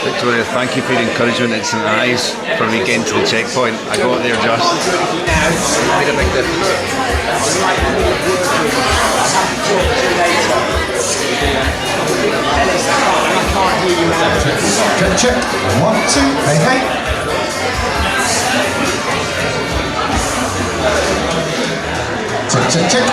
Victoria, thank you for your encouragement. It's an eyes for me getting to the checkpoint. I got there just. Made a big difference. Check. 1, 2. Hey, hey. Check, check, check.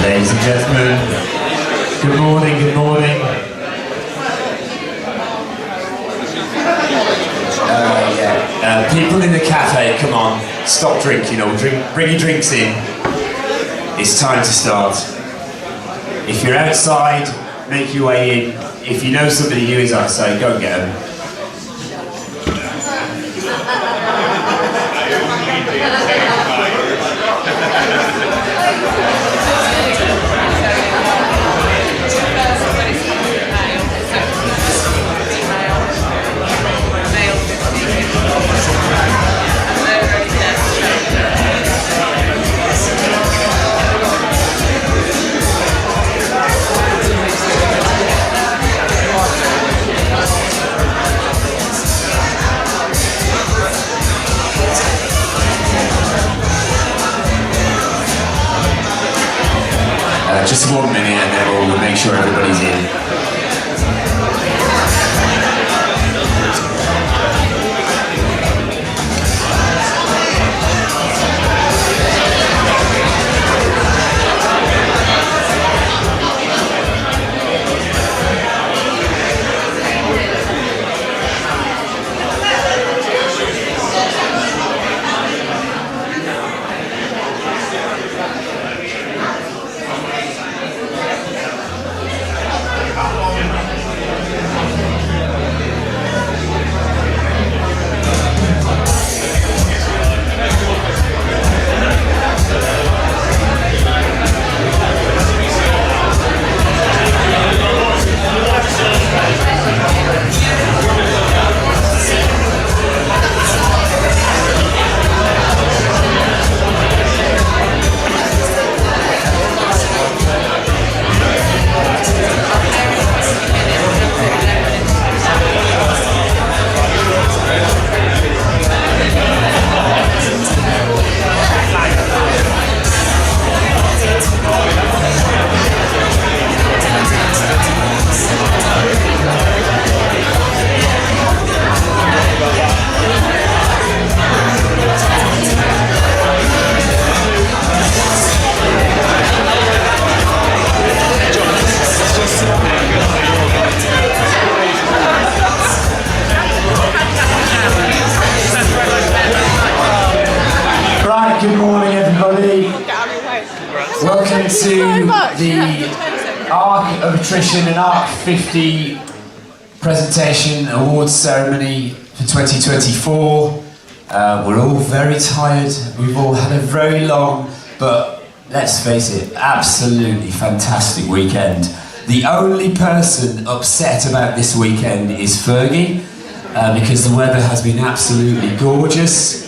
Ladies and gentlemen, good morning, good morning. People in the cafe, come on, stop drinking or bring your drinks in. It's time to start. If you're outside, make your way in. If you know somebody who is outside, go and get them. just 1 minute and then we'll make sure everybody's in. Good morning, everybody. Welcome to the Arc of Attrition and Arc 50 presentation awards ceremony for 2024. We're all very tired. We've all had a very long, but let's face it, absolutely fantastic weekend. The only person upset about this weekend is Fergie, because the weather has been absolutely gorgeous.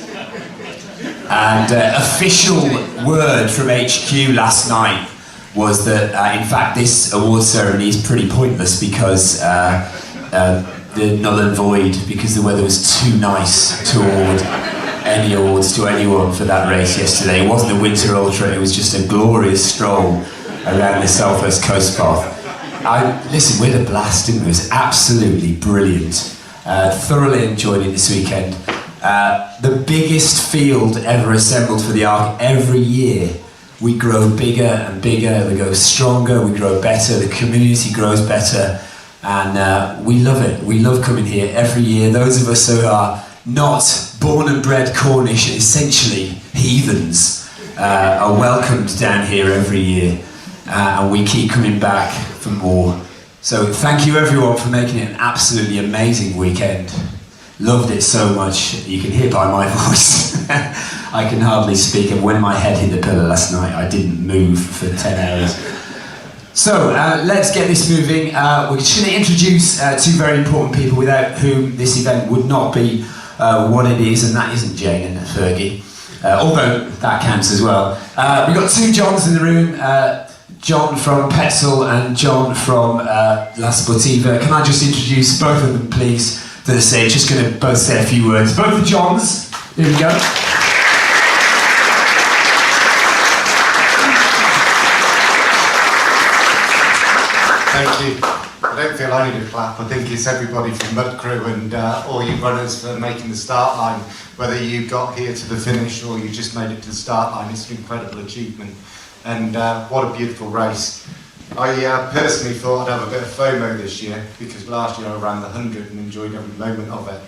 And official word from HQ last night was that, in fact, this award ceremony is pretty pointless because the null and void, because the weather was too nice to award any awards to anyone for that race yesterday. It wasn't a winter ultra, it was just a glorious stroll around the South West Coast Path. Listen, we had a blast, didn't we? It was absolutely brilliant. Thoroughly enjoyed it this weekend. The biggest field ever assembled for the Arc. Every year we grow bigger and bigger, we go stronger, we grow better, the community grows better, and we love it. We love coming here every year. Those of us who are not born and bred Cornish, essentially heathens, are welcomed down here every year, and we keep coming back for more. So thank you everyone for making it an absolutely amazing weekend. Loved it so much. You can hear by my voice. I can hardly speak, and when my head hit the pillow last night, I didn't move for 10 hours. So let's get this moving. We're just going to introduce two very important people without whom this event would not be what it is, and that isn't Jane and Fergie, although that counts as well. We've got two Johns in the room, John from Petzl and John from La Sportiva. Can I just introduce both of them, please, to the stage? Just going to both say a few words. Both the Johns, here we go. Thank you. I don't feel I need a clap. I think it's everybody from Mudcrew and all you runners for making the start line. Whether you got here to the finish or you just made it to the start line, it's an incredible achievement. And what a beautiful race. I personally thought I'd have a bit of FOMO this year because last year I ran the 100 and enjoyed every moment of it.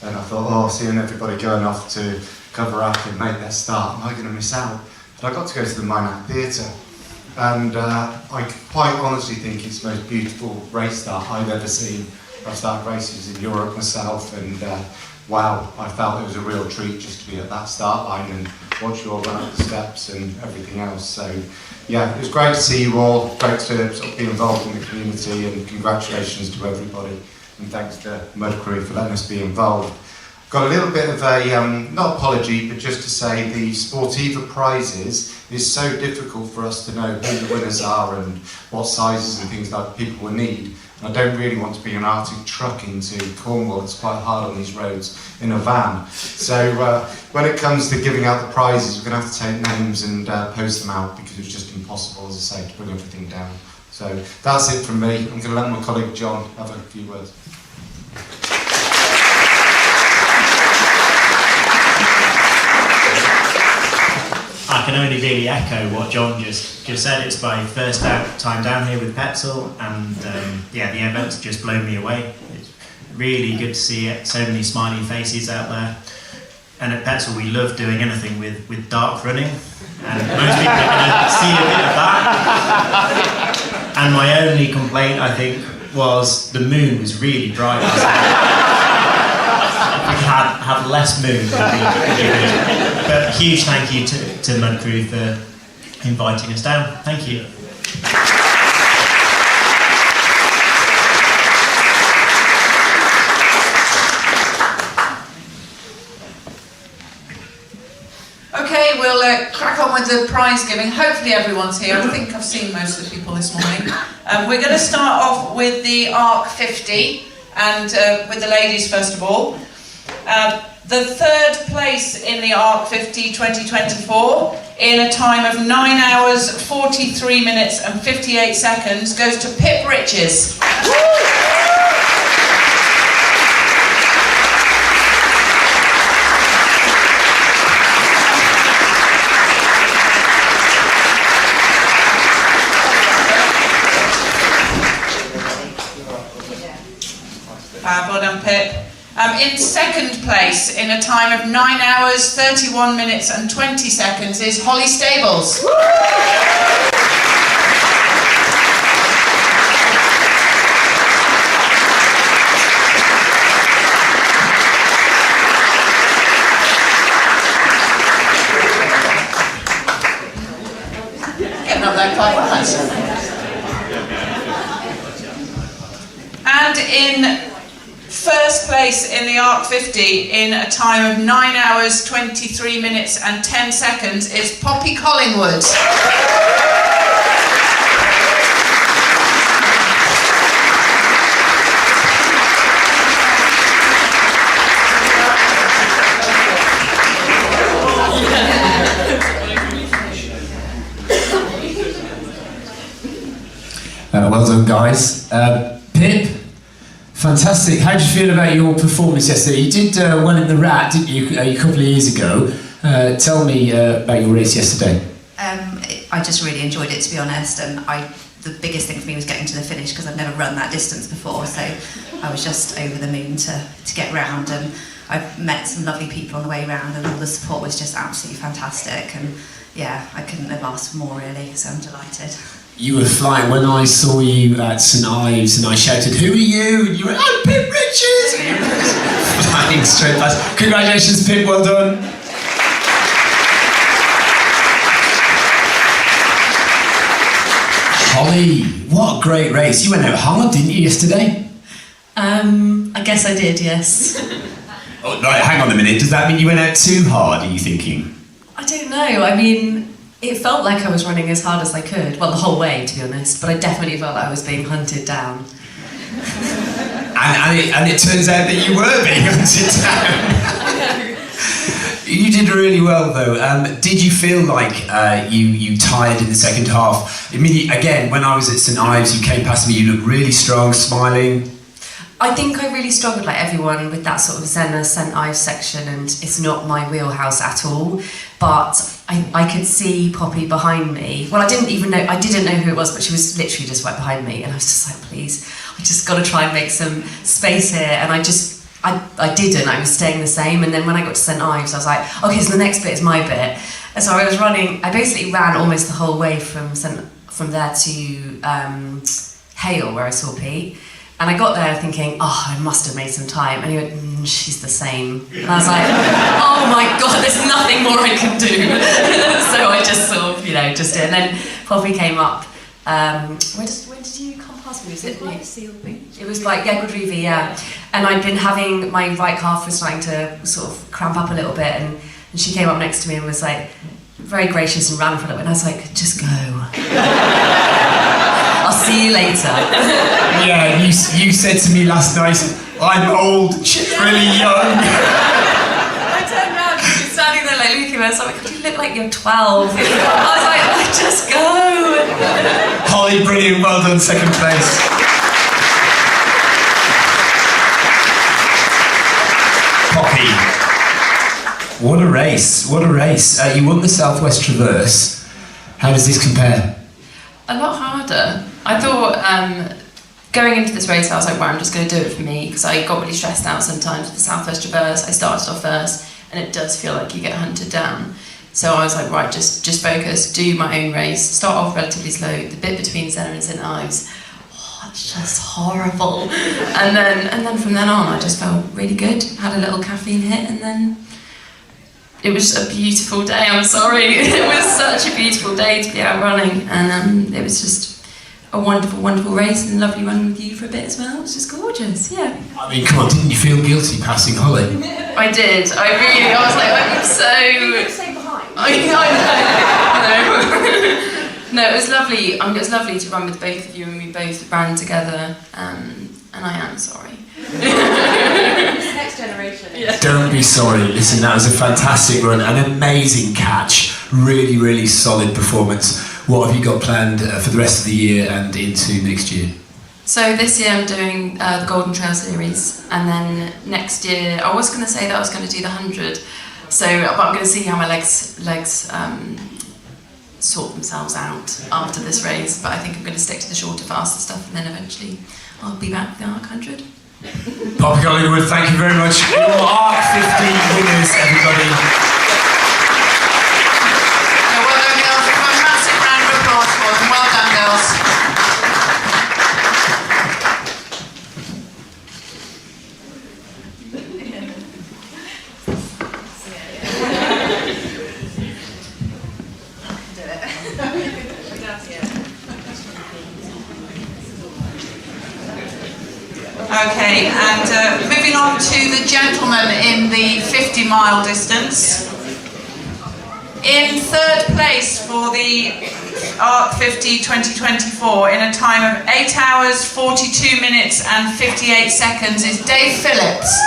And I thought, oh, seeing everybody going off to cover up and make their start, am I going to miss out? But I got to go to the Minack Theatre. And I quite honestly think it's the most beautiful race start I've ever seen. I've started races in Europe myself, and wow, I felt it was a real treat just to be at that start line and watch you all run up the steps and everything else. So yeah, it was great to see you all, great to sort of be involved in the community, and congratulations to everybody, and thanks to Mudcrew for letting us be involved. Got a little bit of a, not apology, but just to say the Sportiva prizes is so difficult for us to know who the winners are and what sizes and things like people will need. I don't really want to be an Arctic truck into Cornwall. It's quite hard on these roads in a van. So when it comes to giving out the prizes, we're going to have to take names and post them out because it's just impossible, as I say, to bring everything down. So that's it from me. I'm going to let my colleague John have a few words. I can only really echo what John just said. It's my first time down here with Petzl, and yeah, the event's just blown me away. It's really good to see it. So many smiling faces out there. And at Petzl, we love doing anything with dark running, and most people are going to see a bit of that. And my only complaint, I think, was the moon was really bright. If we had have less moon, would be good. But huge thank you to Mudcrew for inviting us down. Thank you. Okay, we'll crack on with the prize giving. Hopefully everyone's here. I think I've seen most of the people this morning. We're going to start off with the Arc 50, and with the ladies first of all. The third place in the Arc 50 2024 in a time of 9 hours, 43 minutes and 58 seconds goes to Pip Riches. Well done, Pip. In second place, in a time of 9 hours, 31 minutes and 20 seconds, is Holly Stables. Getting up there quite fast. And in first place in the Arc 50 in a time of 9 hours, 23 minutes and 10 seconds is Poppy Collingwood. Well done, guys. Pip, fantastic. How did you feel about your performance yesterday? You did well in the Rat, didn't you, a couple of years ago? Tell me about your race yesterday. I just really enjoyed it, to be honest, and the biggest thing for me was getting to the finish because I've never run that distance before, so I was just over the moon to get round, and I've met some lovely people on the way round, and all the support was just absolutely fantastic, and yeah, I couldn't have asked for more really, so I'm delighted. You were flying when I saw you at St Ives and I shouted, "Who are you?" And you went, "I'm Pip Riches!" And you were flying straight past. Congratulations, Pip, well done. Holly, what a great race. You went out hard, didn't you, yesterday? I guess I did, yes. Oh, right, hang on a minute. Does that mean you went out too hard, are you thinking? I don't know, I mean, it felt like I was running as hard as I could. Well, the whole way, to be honest, but I definitely felt like I was being hunted down. and it turns out that you were being hunted down. You did really well, though. Did you feel like you tired in the second half? I mean, again, when I was at St Ives, you came past me, you looked really strong, smiling. I think I really struggled, like everyone, with that sort of St Ives section, and it's not my wheelhouse at all. But I could see Poppy behind me. Well, I didn't know who it was, but she was literally just right behind me, and I was just like, please, I just got to try and make some space here. And I didn't. I was staying the same. And then when I got to St Ives, I was like, okay, so the next bit is my bit. And so I was running. I basically ran almost the whole way from there to Hale, where I saw Pete. And I got there thinking, oh, I must have made some time. And he went, she's the same. And I was like, oh my God, there's nothing more I can do. So I just sort of, just did. And then Poppy came up. When did you come past me? Was it by CLB? It was by Good Reeve, yeah. And I'd been having, my right calf was starting to sort of cramp up a little bit. And she came up next to me and was like, very gracious, and ran for a little bit. And I was like, just go. I'll see See you later. Yeah, you said to me last night, I'm old, she's really young. I turned around and she was standing there like looking at me. I was like, God, you look like you're 12. I was like, just go. Holly, brilliant, well done, second place. Poppy, what a race, what a race. You won the Southwest Traverse. How does this compare? A lot harder. I thought going into this race, I was like, well, I'm just going to do it for me, because I got really stressed out sometimes with the Southwest Traverse. I started off first, and it does feel like you get hunted down. So I was like, right, just focus, do my own race, start off relatively slow. The bit between Senna and St Ives, it's just horrible. And then from then on, I just felt really good. Had a little caffeine hit, and then it was a beautiful day. I'm sorry, it was such a beautiful day to be out running, and it was just a wonderful, wonderful race, and lovely running with you for a bit as well. It was just gorgeous, yeah. I mean, come on, didn't you feel guilty passing Holly? I did. I was like, I'm so. I know. No, it was lovely. It was lovely to run with both of you, and we both ran together. And I am sorry. Next generation. Yeah. Don't be sorry. Listen, that was a fantastic run, an amazing catch, really, really solid performance. What have you got planned for the rest of the year and into next year? So this year I'm doing the Golden Trail Series, and then next year I was going to say that I was going to do the 100. So, but I'm going to see how my legs sort themselves out after this race. But I think I'm going to stick to the shorter, faster stuff, and then eventually I'll be back with the Arc 100. Poppy Collingwood, thank you very much. Your Arc 50 winners, everybody. So well done, girls. A massive round of applause for them. Well done, girls. Okay, and moving on to the gentleman in the 50-mile distance. In third place for the Arc 50 2024 in a time of 8 hours, 42 minutes and 58 seconds is Dave Phillips.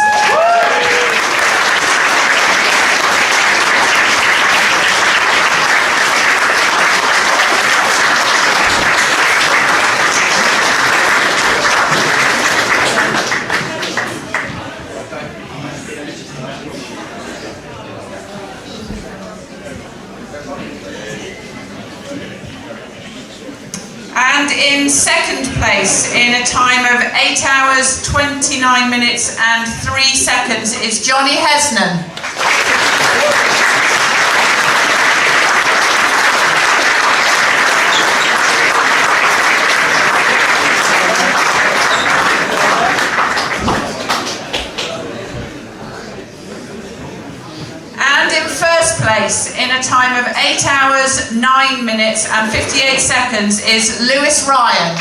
And in second place, in a time of 8 hours, 29 minutes and 3 seconds, is Johnny Hesnan. And in first place, in a time of 8 hours, 9 minutes and 58 seconds, is Lewis Ryan.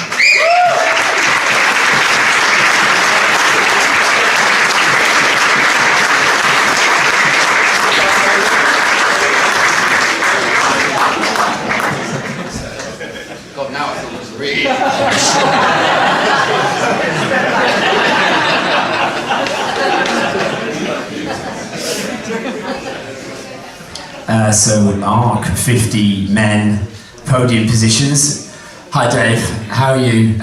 God, now I thought it was really... So Arc 50 men podium positions. Hi Dave, how are you?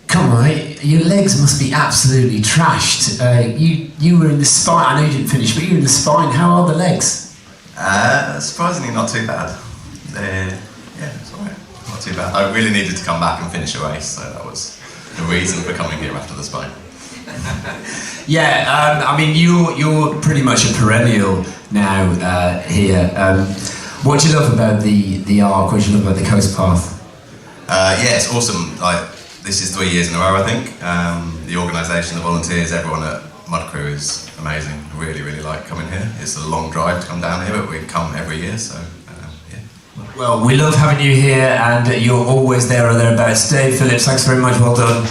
Come on, your legs must be absolutely trashed. You were in the spine. I know you didn't finish, but you were in the spine. How are the legs? Surprisingly not too bad. Yeah, it's alright. Not too bad. I really needed to come back and finish a race, so that was the reason for coming here after the spine. Yeah, I mean you're pretty much a perennial now here. What do you love about the Arc? What do you love about the Coast Path? Yeah, it's awesome. Like, this is 3 years in a row, I think. The organisation, the volunteers, everyone at Mudcrew is amazing. I really, really like coming here. It's a long drive to come down here, but we come every year, so yeah. Well, we love having you here, and you're always there or thereabouts. Dave Phillips, thanks very much. Well done.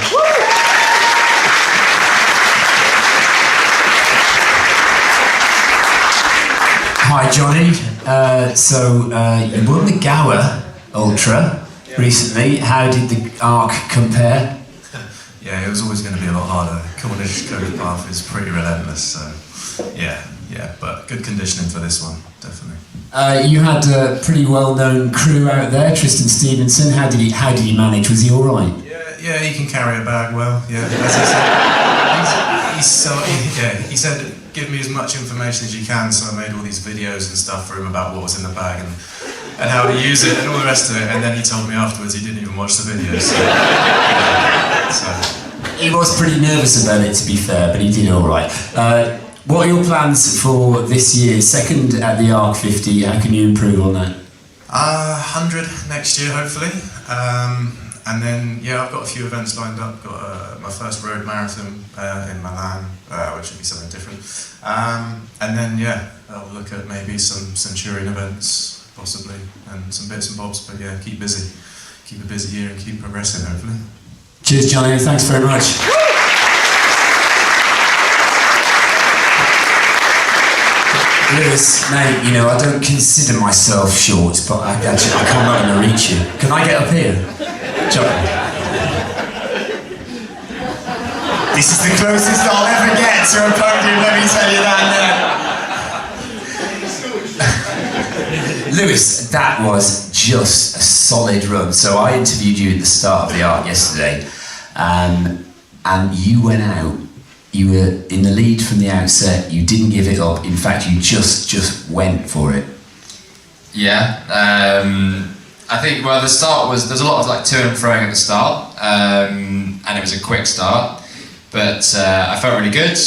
Hi Johnny, so you won the Gower Ultra recently. How did the Arc compare? Yeah, it was always going to be a lot harder. Cornish Code Path is pretty relentless, so yeah, but good conditioning for this one, definitely. You had a pretty well-known crew out there, Tristan Stevenson. How did he manage? Was he all right? Yeah, he can carry a bag well. Yeah, as he said, he said, give me as much information as you can. So I made all these videos and stuff for him about what was in the bag and how to use it and all the rest of it. And then he told me afterwards he didn't even watch the videos. So. He was pretty nervous about it, to be fair, but he did all right. What are your plans for this year? Second at the Arc 50. How can you improve on that? 100 next year, hopefully. And then, yeah, I've got a few events lined up. Got my first road marathon in Milan, which will be something different. And then, yeah, I'll look at maybe some Centurion events, possibly, and some bits and bobs. But yeah, keep busy. Keep a busy year and keep progressing, hopefully. Cheers, Johnny. Thanks very much. Lewis, mate, you know, I don't consider myself short, but I'm not going to reach you. Can I get up here? Johnny. This is the closest I'll ever get to a podium, let me tell you that now. Lewis, that was just a solid run. So I interviewed you at the start of the Arc yesterday, and you went out. You were in the lead from the outset. You didn't give it up. In fact, you just went for it. Yeah, I think. Well, the start there's a lot of like to and froing at the start, and it was a quick start, but I felt really good,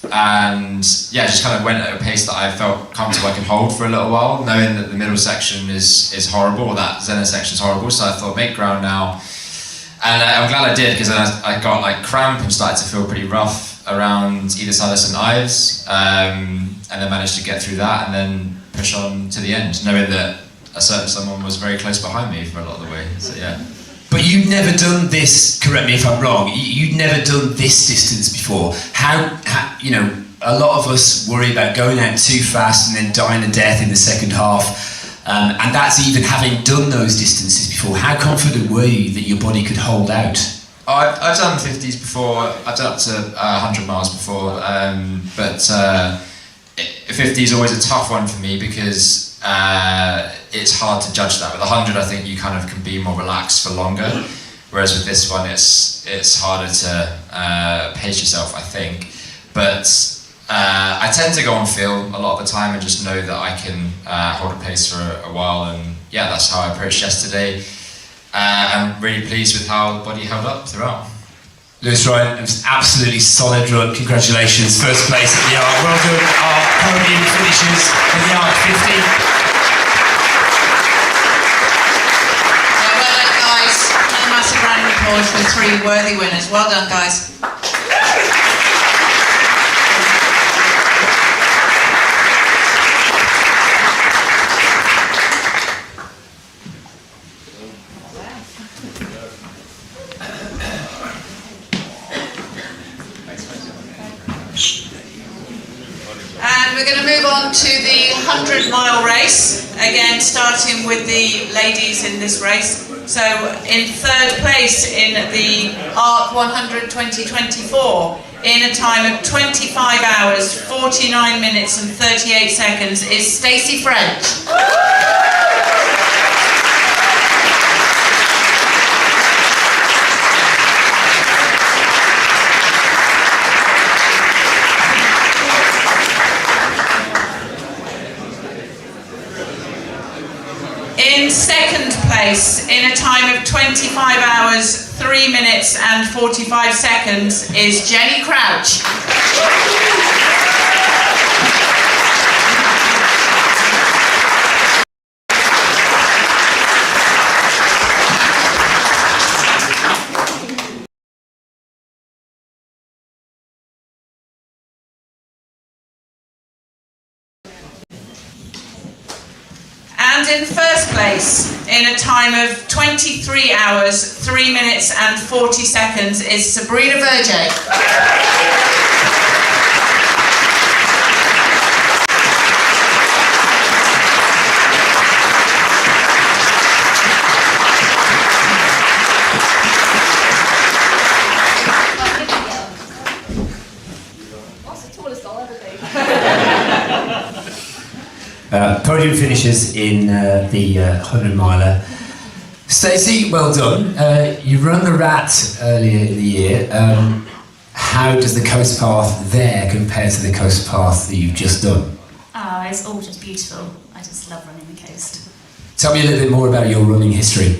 and yeah, just kind of went at a pace that I felt comfortable I could hold for a little while, knowing that the middle section is horrible, or that Zenith section is horrible. So I thought, make ground now. And I'm glad I did, because I got like cramp and started to feel pretty rough around either side of St Ives, and then managed to get through that and then push on to the end, knowing that a certain someone was very close behind me for a lot of the way. So yeah. But you'd never done this. Correct me if I'm wrong. You'd never done this distance before. How you know? A lot of us worry about going out too fast and then dying a death in the second half. And that's even having done those distances before. How confident were you that your body could hold out? I've done 50s before. I've done up to 100 miles before, but 50 is always a tough one for me because it's hard to judge that. With 100, I think you kind of can be more relaxed for longer, whereas with this one, it's harder to pace yourself, I think. But I tend to go on feel a lot of the time and just know that I can hold a pace for a while, and yeah, that's how I approached yesterday. I'm really pleased with how the body held up throughout. Lewis Ryan, it was an absolutely solid run. Congratulations, first place at the Arc. Well done, our podium finishers in the Arc 50. Well done, guys. Another massive round of applause for the three worthy winners. Well done, guys. We're going to move on to the 100-mile race, again starting with the ladies in this race. So in third place in the Arc 100 2024, in a time of 25 hours, 49 minutes and 38 seconds is Stacey French. In second place, in a time of 25 hours, 3 minutes and 45 seconds, is Jenny Crouch. And in first place, in a time of 23 hours, 3 minutes and 40 seconds, is Sabrina Verjay. Podium finishers in the 100 miler. Stacey, well done. You run the Rat earlier in the year. How does the coast path there compare to the coast path that you've just done? Oh, it's all just beautiful. I just love running the coast. Tell me a little bit more about your running history.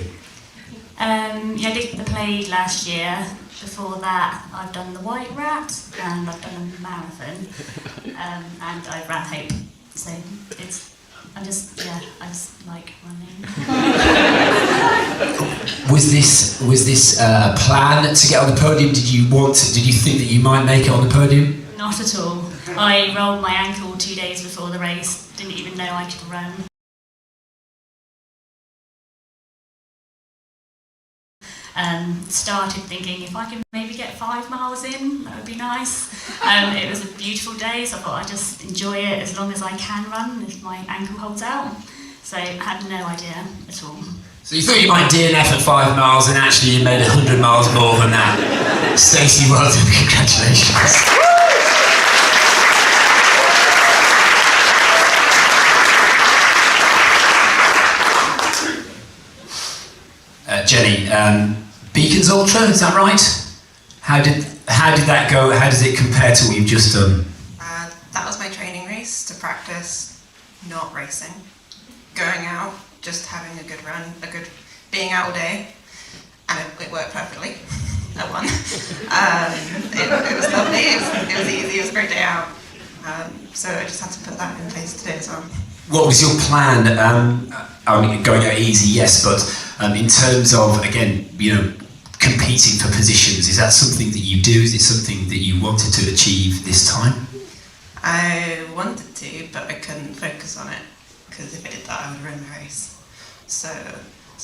Yeah, I did the Plague last year. Before that, I've done the White Rat and I've done a marathon, and I ran Hope. So I just like running. Was this a plan to get on the podium? Did you think that you might make it on the podium? Not at all. I rolled my ankle 2 days before the race. Didn't even know I could run. Started thinking if I can maybe get 5 miles in, that would be nice. It was a beautiful day, so I thought I'd just enjoy it as long as I can run, if my ankle holds out. So I had no idea at all. So you thought you might DNF at 5 miles and actually you made 100 miles more than that. Stacey, well done, congratulations. Jenny, Beacons Ultra, is that right? How did that go? How does it compare to what you've just done? That was my training race to practice not racing, going out, just having a good run, being out all day, and it worked perfectly. I won. It was lovely. It was easy. It was a great day out. So I just had to put that in place today as well. What was your plan? I mean, going out easy, yes, but in terms of, again, competing for positions, is that something that you do? Is it something that you wanted to achieve this time? I wanted to, but I couldn't focus on it, because if I did that, I would ruin the race. So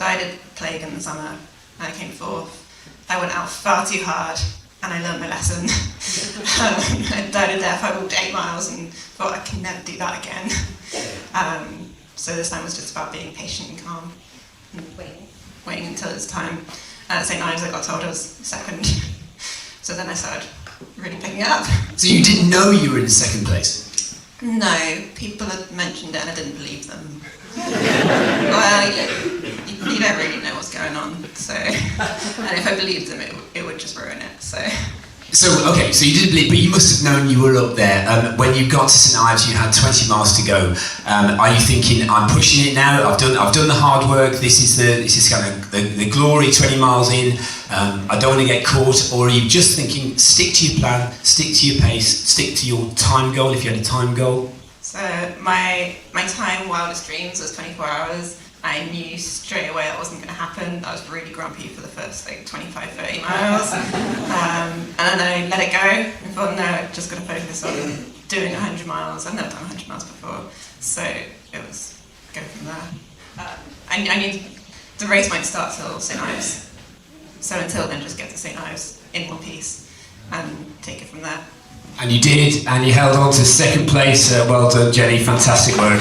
I did Plague in the summer, and I came fourth. I went out far too hard, and I learned my lesson. I died of death. I walked 8 miles and thought I can never do that again. So this time was just about being patient and calm and waiting until it's time. At St. Ives I got told I was second. So then I started really picking it up. So you didn't know you were in second place? No, people had mentioned it and I didn't believe them. Well, you don't really know what's going on, so... And if I believed them, it would just ruin it, so... So you didn't believe, but you must have known you were up there. When you got to St. Ives, you had 20 miles to go. Are you thinking, I'm pushing it now, I've done the hard work, this is kind of the glory, 20 miles in, I don't want to get caught, or are you just thinking, stick to your plan, stick to your pace, stick to your time goal, if you had a time goal? So my time wildest dreams was 24 hours. I knew straight away that wasn't going to happen. I was really grumpy for the first 25, 30 miles. And then I let it go and thought, no, I've just got to focus on doing 100 miles. I've never done 100 miles before. So it was go from there. I knew the race won't start till St. Ives. So until then, just get to St. Ives in one piece and take it from there. And you did, and you held on to second place. Well done, Jenny, fantastic work.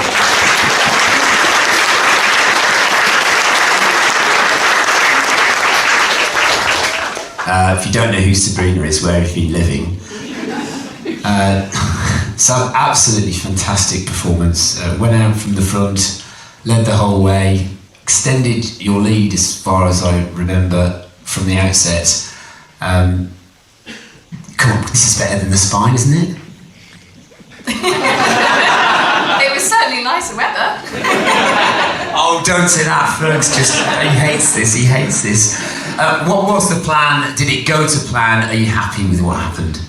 If you don't know who Sabrina is, where have you been living? Some absolutely fantastic performance. Went out from the front, led the whole way, extended your lead as far as I remember from the outset. Come on, this is better than the Spine, isn't it? It was certainly nicer weather. Oh, don't say that, Fergus. He hates this. What was the plan? Did it go to plan? Are you happy with what happened?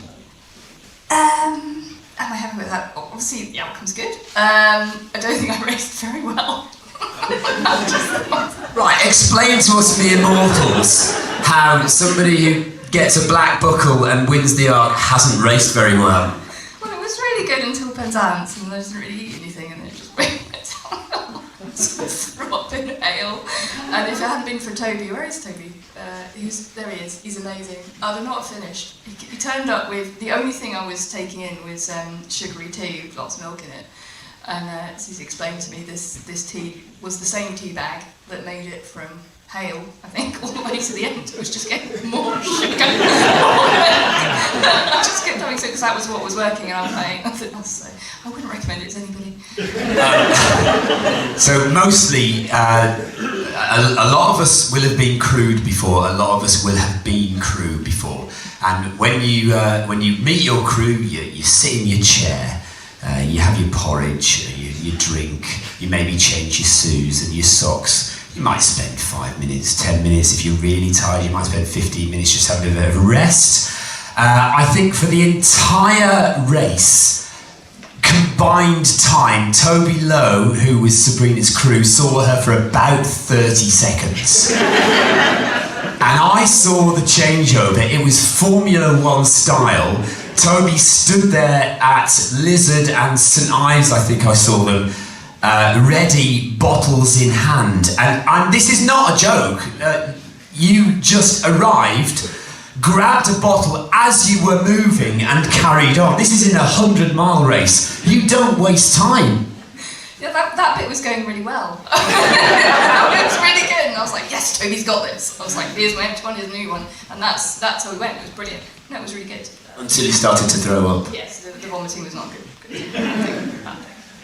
Am I happy with that? Obviously, the outcome's good. I don't think I raced very well. Right, explain to us mere mortals how somebody who gets a black buckle and wins the Arc hasn't raced very well. Well, it was really good until Penzance, and I didn't really eat anything, and then it just went down. Threw up in ale. And if it hadn't been for Toby, where is Toby? There he is. He's amazing. I'd have not finished. He turned up with the only thing I was taking in was sugary tea with lots of milk in it. And as he's explained to me, this tea was the same tea bag that made it from hail, I think, all the way to the end. It was just getting more sugar. I just kept having so, because that was what was working, and I was like, I wouldn't recommend it to anybody. So mostly, a lot of us will have been crewed before. A lot of us will have been crew before. And when you meet your crew, you sit in your chair, you have your porridge, you drink, you maybe change your shoes and your socks. You might spend 5 minutes, 10 minutes. If you're really tired, you might spend 15 minutes just having a bit of a rest. I think for the entire race, combined time, Toby Lowe, who was Sabrina's crew, saw her for about 30 seconds. And I saw the changeover. It was Formula One style. Toby stood there at Lizard and St Ives, I think I saw them, ready, bottles in hand. And this is not a joke. You just arrived, grabbed a bottle as you were moving and carried on. This is in a 100-mile race. You don't waste time. Yeah, that bit was going really well. It was really good, and I was like, yes, Toby's got this. I was like, here's my empty one, here's a new one. And that's how we went. It was brilliant. No, it was really good. Until you started to throw up. Yes, the vomiting was not good.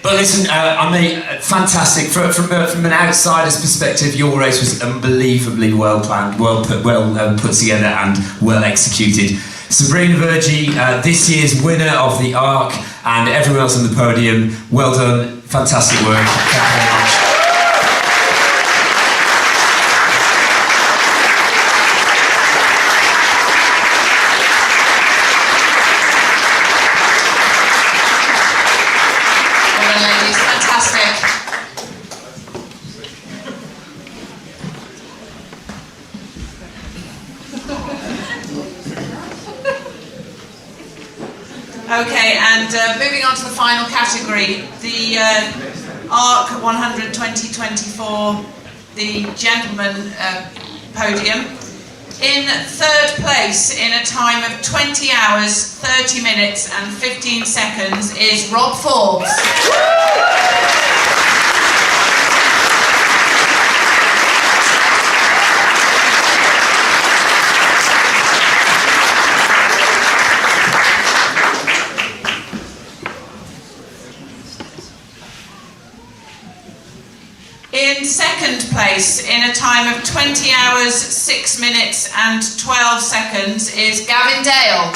But listen, I mean, fantastic. From an outsider's perspective, your race was unbelievably well planned, well put together, and well executed. Sabrina Vergy, this year's winner of the Arc, and everyone else on the podium, well done, fantastic work. Thank you very much. Okay, and moving on to the final category, the ARC 100 2024, the gentleman podium. In third place, in a time of 20 hours, 30 minutes and 15 seconds, is Rob Forbes. In second place, in a time of 20 hours, 6 minutes and 12 seconds, is Gavin Dale.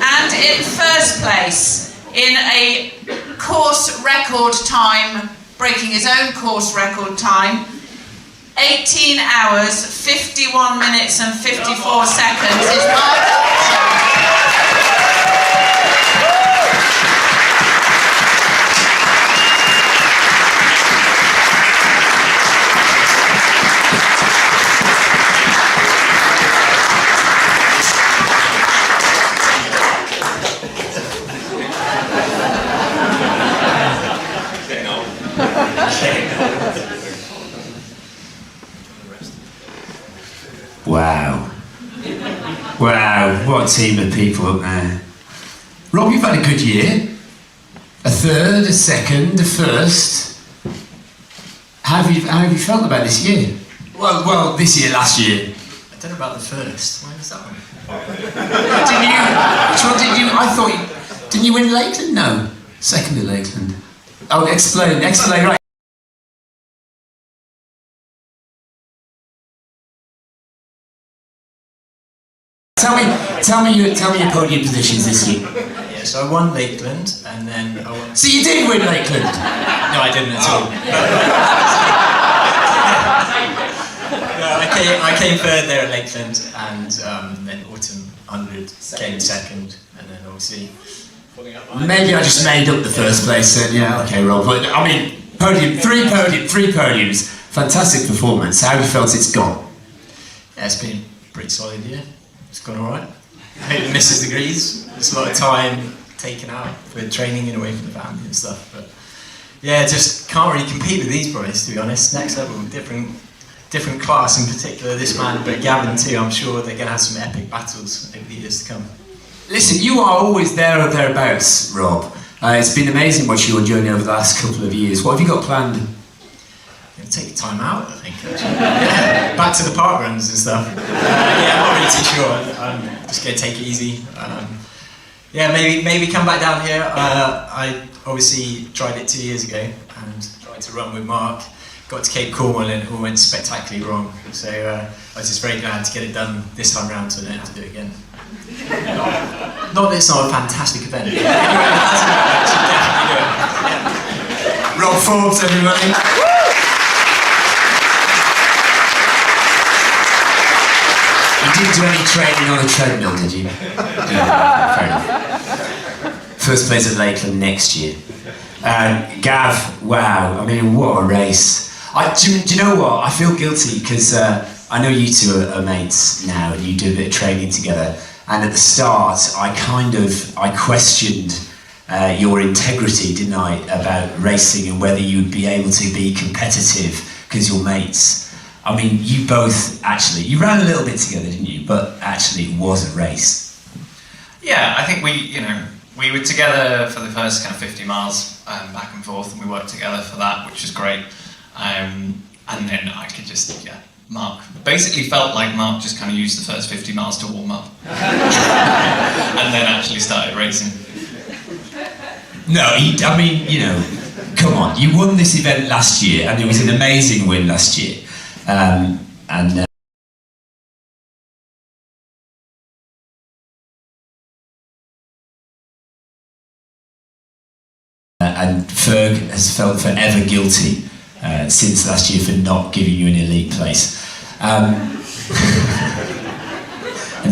And in first place, in a course record time, breaking his own course record time, 18 hours, 51 minutes and 54 seconds is Mark. Wow. Wow, what a team of people up there. Rob, you've had a good year. A third, a second, a first. How have you felt about this year? Well, this year, last year. I don't know about the first. Why was that one? Which one did you? I thought didn't you win Lakeland? No. Second at Lakeland. Oh, explain, right. Tell me your podium positions this year. Yeah, so I won Lakeland, and then I won... So you did win Lakeland? No, I didn't at all. No, I came third there at Lakeland, and then Autumn 100 came second, and then obviously... Maybe I just made up the first place then, yeah, okay, Rob. But I mean, three podiums, fantastic performance. How have you felt it's gone? Yeah, it's been a pretty solid year. It's gone alright. I hope the missus agrees. There's a lot of time taken out with training and away from the family and stuff. But yeah, just can't really compete with these boys, to be honest. Next level, different different class, in particular this man, but Gavin too. I'm sure they're going to have some epic battles over the years to come. Listen, you are always there or thereabouts, Rob. It's been amazing watching your journey over the last couple of years. What have you got planned? Gonna take time out, I think. Yeah, back to the park runs and stuff. Yeah, I'm not really too sure. I'm just gonna take it easy. Yeah, maybe come back down here. I obviously tried it 2 years ago and tried to run with Mark. Got to Cape Cornwall and it all went spectacularly wrong. So I was just very glad to get it done this time round, so I don't have to do it again. Not that it's not a fantastic event. But anyone who hasn't done it should definitely do it. Yeah. Rob Forbes, everybody. You didn't do any training on the treadmill, did you? Yeah, fair enough. First place at Lakeland next year. Gav, wow, I mean, what a race. Do you know what? I feel guilty because I know you two are mates now and you do a bit of training together. And at the start, I questioned your integrity, didn't I, about racing and whether you'd be able to be competitive because you're mates. I mean, you both you ran a little bit together, didn't you? But actually, it was a race. Yeah, I think we were together for the first kind of 50 miles back and forth, and we worked together for that, which was great. And then I could just, Mark basically felt like Mark just kind of used the first 50 miles to warm up, and then actually started racing. No, come on, you won this event last year, and it was an amazing win last year. And Ferg has felt forever guilty since last year for not giving you an elite place. And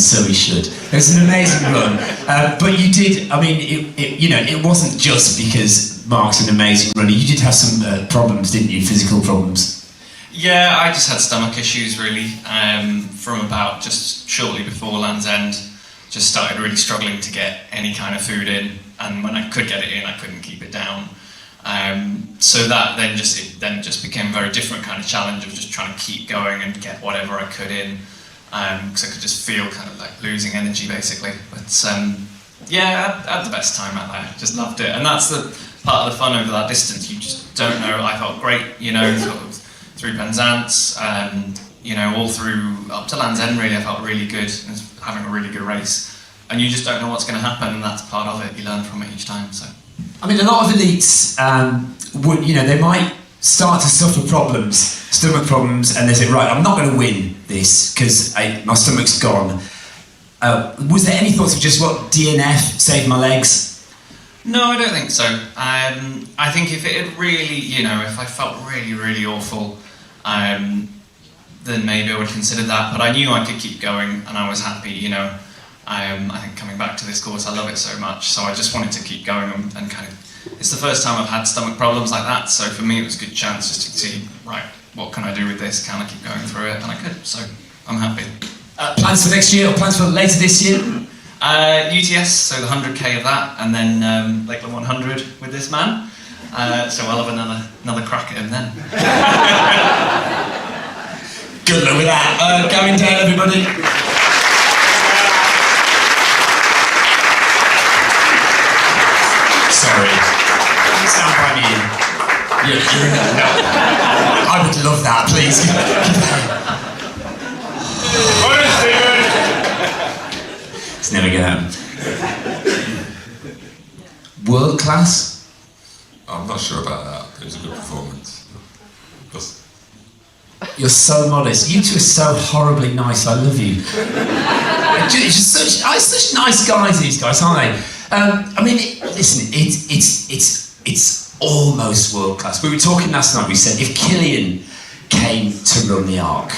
so he should. It was an amazing run. But you did, it wasn't just because Mark's an amazing runner. You did have some problems, didn't you? Physical problems. Yeah, I just had stomach issues really from about just shortly before Land's End. Just started really struggling to get any kind of food in, and when I could get it in, I couldn't keep it down. So that then just became a very different kind of challenge of just trying to keep going and get whatever I could in, because I could just feel kind of like losing energy basically. But yeah, I had the best time out there. Just loved it, and that's the part of the fun over that distance. You just don't know. I felt great, sort of through Penzance and all through up to Land's End. Really, I felt really good and having a really good race. And you just don't know what's going to happen, and that's part of it. You learn from it each time. So, I mean, a lot of elites they might start to suffer stomach problems, and they say, right, I'm not going to win this because my stomach's gone. Was there any thoughts of just DNF, save my legs? No, I don't think so. I think if it had really, if I felt really, really awful, then maybe I would consider that. But I knew I could keep going, and I was happy, I think coming back to this course, I love it so much, so I just wanted to keep going and kind of, it's the first time I've had stomach problems like that, so for me it was a good chance just to see, right, what can I do with this, can I keep going through it, and I could, so I'm happy. Plans for next year, or plans for later this year? UTS, so the 100k of that, and then Lakeland 100 with this man, so I'll have another crack at him then. Good luck with that. Going down, everybody. Sorry. Stand by me. No. I would love that, please. It's never going to happen. World class? I'm not sure about that. It was a good performance. You're so modest. You two are so horribly nice. I love you. It's just such nice guys, these guys, aren't they? Listen, it's almost world class. We were talking last night. We said if Killian came to run the Arc,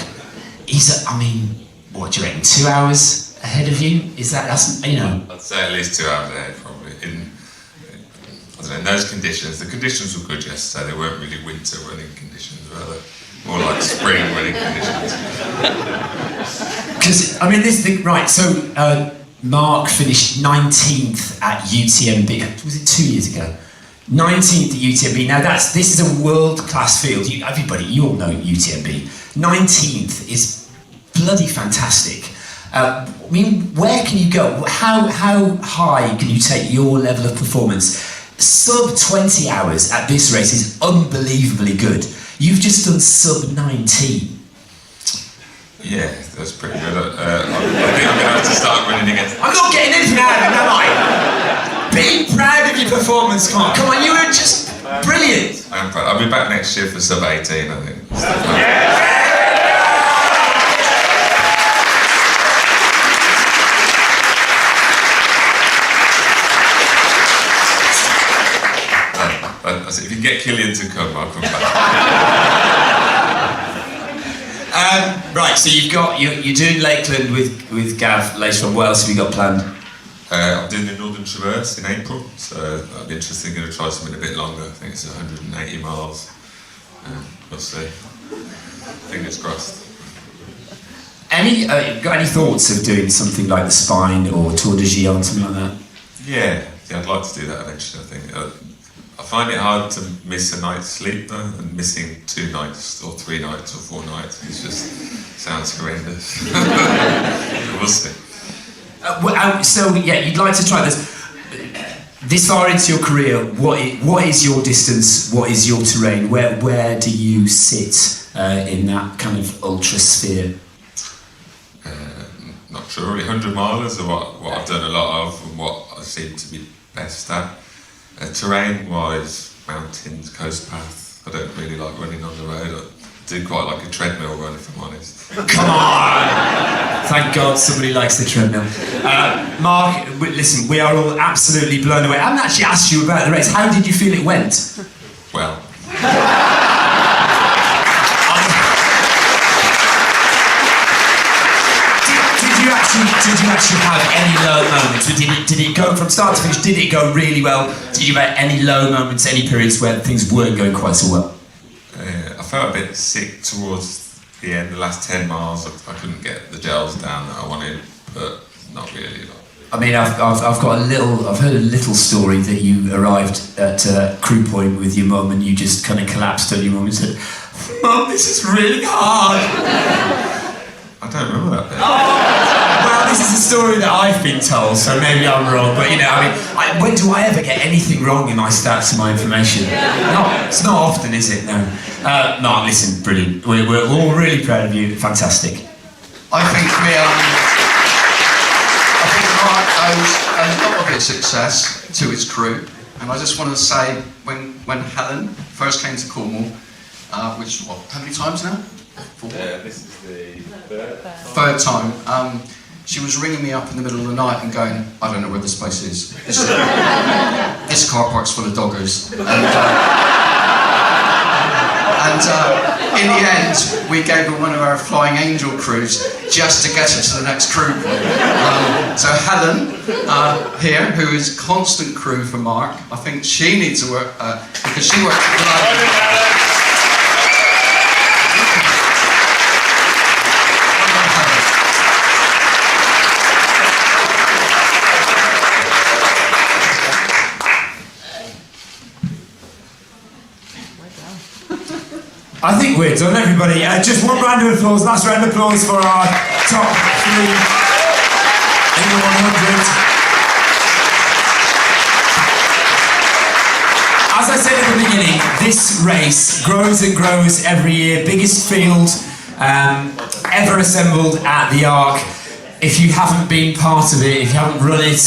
what do you reckon? 2 hours ahead of you? Is that's I'd say at least 2 hours ahead, probably. In those conditions, the conditions were good yesterday. They weren't really winter running conditions, rather more like spring running conditions. Because this thing, right? So Mark finished 19th at UTMB. Was it 2 years ago? 19th at UTMB. Now this is a world-class field. You all know UTMB. 19th is bloody fantastic. I mean, where can you go? How high can you take your level of performance? Sub 20 hours at this race is unbelievably good. You've just done sub 19. Yeah, that's pretty good. I think I'm going to have to start running against... I'm not getting anything out of it, am I? Be proud of your performance, Mark. Come on, you were just brilliant. I'm proud. I'll be back next year for sub 18, I think. If you can get Killian to come, I'll come back. Right, so you're doing Lakeland with Gav later on. What else have you got planned? I'm doing the Northern Traverse in April, so that'll be interesting. Going to try something a bit longer. I think it's 180 miles. We'll see. Fingers crossed. Got any thoughts of doing something like the Spine or Tour de Gion, something like that? Yeah, I'd like to do that eventually. I think I find it hard to miss a night's sleep though, and missing 2 nights or 3 nights or 4 nights. It just sounds horrendous. We'll see. So yeah, you'd like to try this. This far into your career, what is your distance? What is your terrain? Where do you sit in that kind of ultra sphere? Not sure really. 100 milers are what I've done a lot of and what I seem to be best at. Terrain-wise, mountains, coast path. I don't really like running on the road. I do quite like a treadmill run, if I'm honest. Come on! Thank God somebody likes the treadmill. Mark, listen, we are all absolutely blown away. I haven't actually asked you about the race. How did you feel it went? Well. Did you actually have any low moments? Did it go from start to finish? Did it go really well? Did you have any low moments, any periods where things weren't going quite so well? I felt a bit sick towards the end, the last 10 miles. I couldn't get the gels down that I wanted, but not really. I mean, I've heard a little story that you arrived at Crew Point with your mum and you just kind of collapsed on your mum and said, "Mum, this is really hard." I don't remember that bit. Well, this is a story that I've been told, so maybe I'm wrong. But you know, when do I ever get anything wrong in my stats and my information? It's not often, is it? No. Mark, listen, brilliant. We're all really proud of you. Fantastic. I think Mark owes a lot of its success to its crew, and I just want to say when Helen first came to Cornwall, which how many times now? 4? This is the third time. She was ringing me up in the middle of the night and going, "I don't know where this place is. This car park's full of doggers." And in the end, we gave her one of our Flying Angel crews just to get her to the next crew point. So Helen, here, who is constant crew for Mark, I think she needs to work, because she works I think we're done, everybody. Just one round of applause, last round of applause for our top 3 in the 100. As I said at the beginning, this race grows and grows every year. Biggest field ever assembled at the Arc. If you haven't been part of it, if you haven't run it,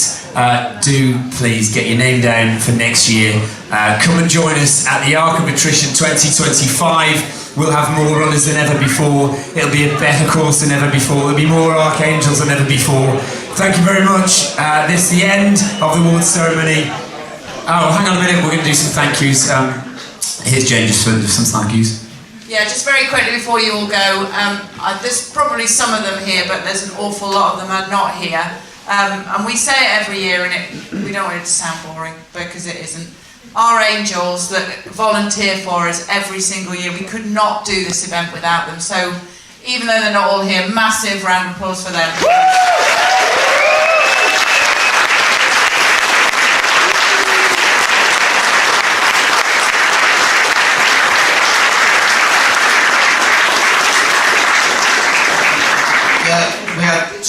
do please get your name down for next year. Come and join us at the Arc of Attrition 2025. We'll have more runners than ever before. It'll be a better course than ever before. There'll be more Archangels than ever before. Thank you very much. This is the end of the awards ceremony. Oh, hang on a minute, we're going to do some thank yous. Here's Jane just for some thank yous. Yeah, just very quickly before you all go, there's probably some of them here, but there's an awful lot of them are not here. And we say it every year, and we don't want it to sound boring, because it isn't. Our angels that volunteer for us every single year, we could not do this event without them. So even though they're not all here, massive round of applause for them.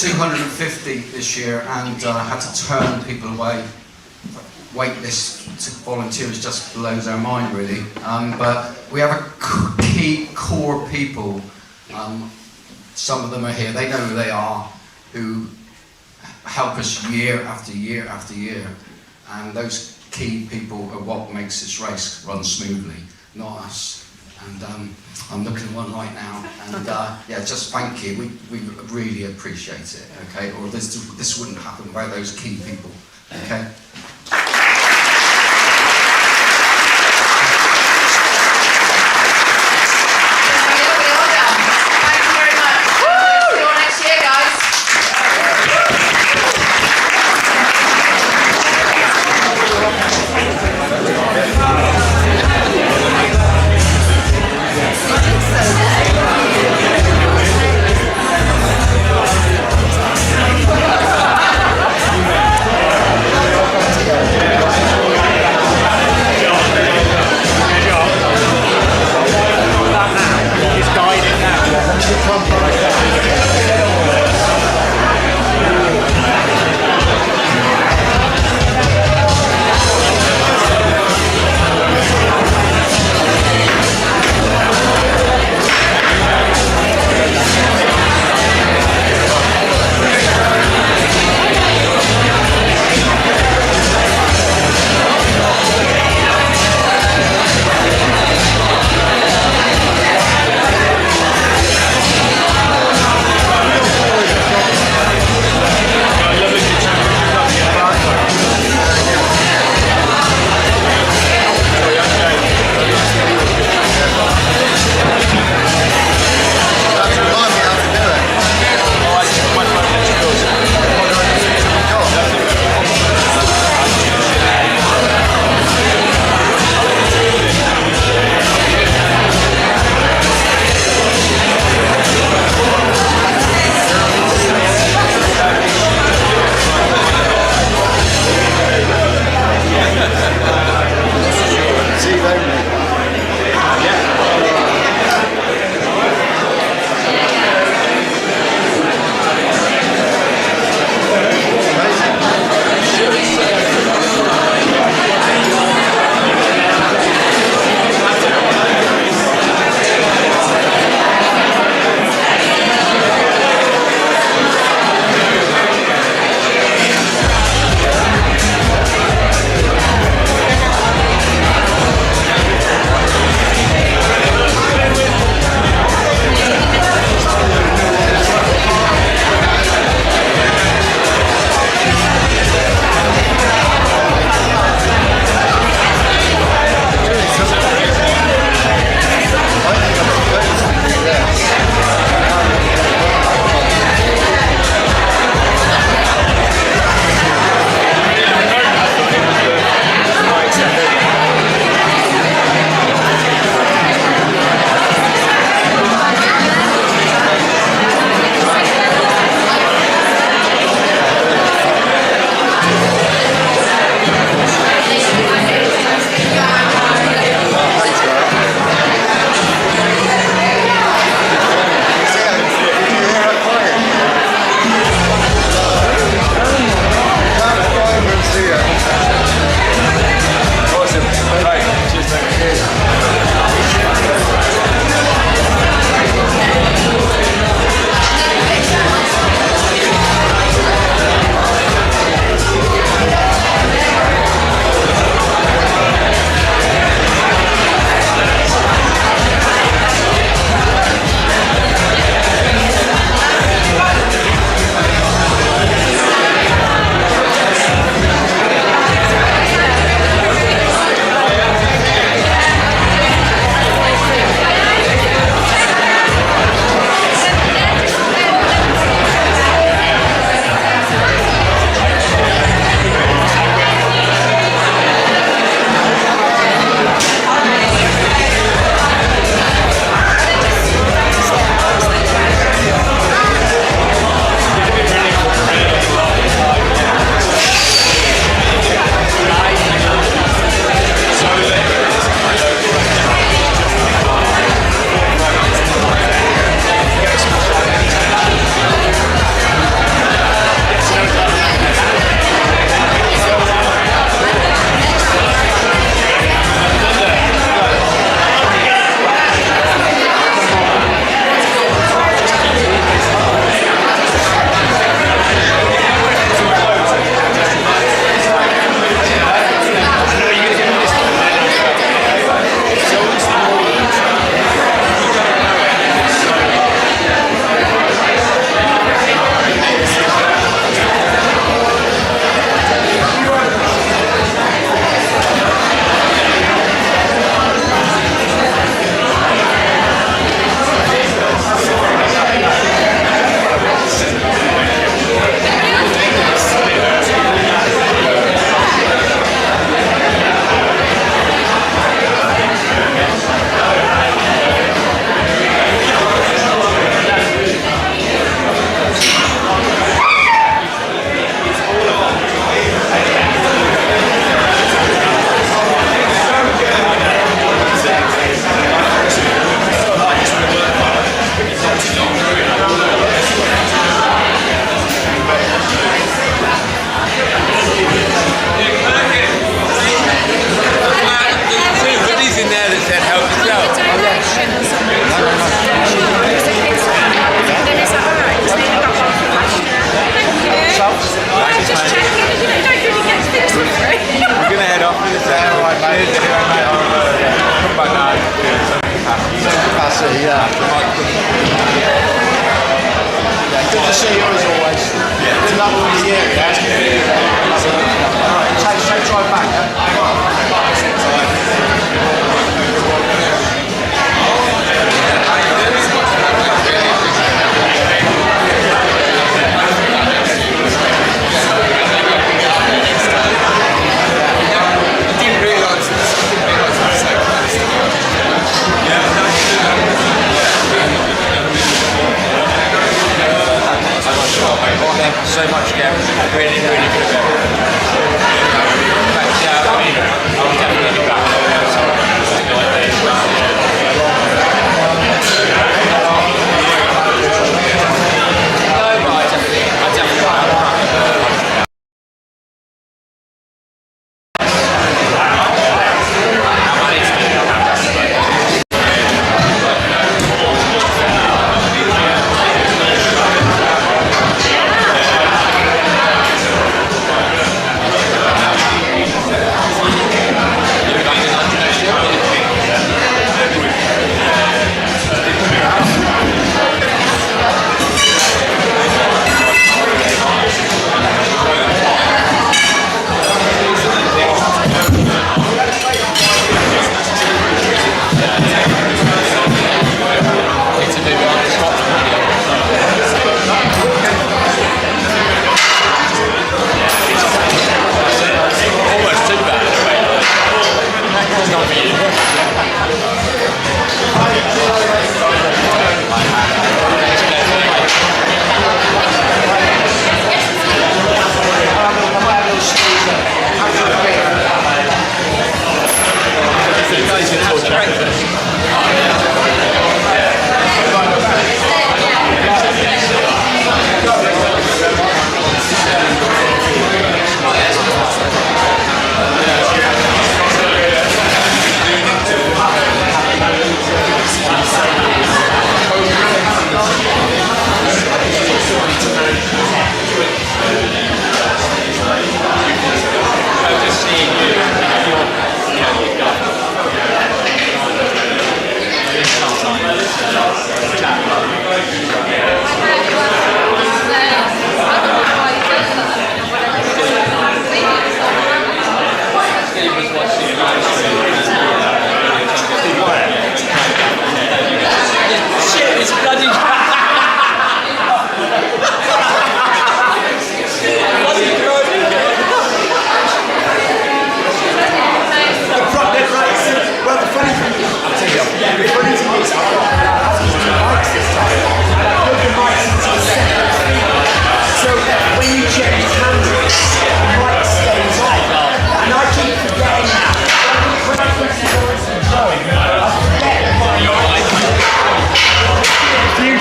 250 this year, and had to turn people away. Wait list to volunteers just blows our mind, really. But we have a key core people. Some of them are here. They know who they are, who help us year after year after year. And those key people are what makes this race run smoothly, not us. And I'm looking at one right now, and yeah, just thank you. We really appreciate it, okay? Or this wouldn't happen without those key people, okay? Yeah, good to see you as always. It's another one of the year, yeah? Take drive back, So much, Gary. Really, really good. Yeah, I mean, I'll definitely be back.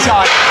time.